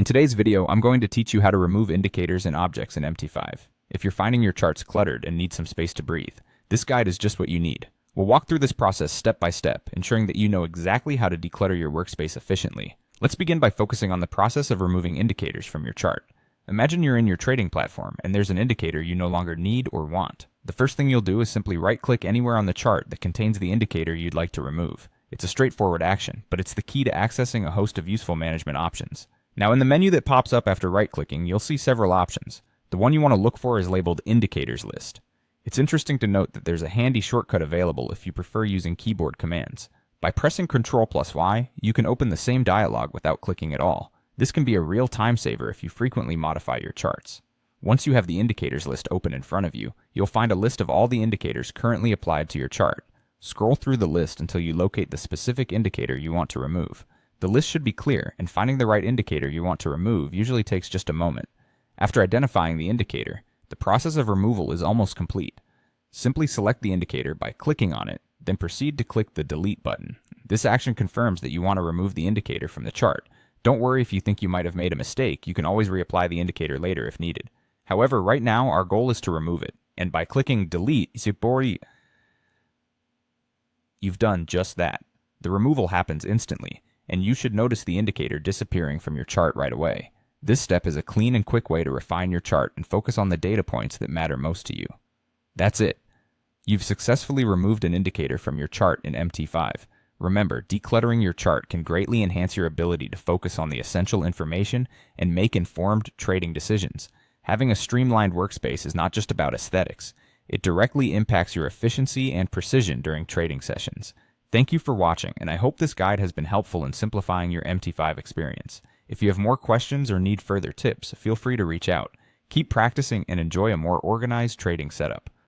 In today's video, I'm going to teach you how to remove indicators and objects in MT5. If you're finding your charts cluttered and need some space to breathe, this guide is just what you need. We'll walk through this process step by step, ensuring that you know exactly how to declutter your workspace efficiently. Let's begin by focusing on the process of removing indicators from your chart. Imagine you're in your trading platform and there's an indicator you no longer need or want. The first thing you'll do is simply right-click anywhere on the chart that contains the indicator you'd like to remove. It's a straightforward action, but it's the key to accessing a host of useful management options. Now, in the menu that pops up after right-clicking, you'll see several options. The one you want to look for is labeled Indicators List. It's interesting to note that there's a handy shortcut available if you prefer using keyboard commands. By pressing Ctrl+Y, you can open the same dialog without clicking at all. This can be a real time saver if you frequently modify your charts. Once you have the indicators list open in front of you, you'll find a list of all the indicators currently applied to your chart. Scroll through the list until you locate the specific indicator you want to remove. The list should be clear, and finding the right indicator you want to remove usually takes just a moment. After identifying the indicator, the process of removal is almost complete. Simply select the indicator by clicking on it, then proceed to click the Delete button. This action confirms that you want to remove the indicator from the chart. Don't worry if you think you might have made a mistake, you can always reapply the indicator later if needed. However, right now our goal is to remove it, and by clicking Delete, you've done just that. The removal happens instantly, and you should notice the indicator disappearing from your chart right away. This step is a clean and quick way to refine your chart and focus on the data points that matter most to you. That's it. You've successfully removed an indicator from your chart in MT5. Remember, decluttering your chart can greatly enhance your ability to focus on the essential information and make informed trading decisions. Having a streamlined workspace is not just about aesthetics. It directly impacts your efficiency and precision during trading sessions. Thank you for watching, and I hope this guide has been helpful in simplifying your MT5 experience. If you have more questions or need further tips, feel free to reach out. Keep practicing and enjoy a more organized trading setup.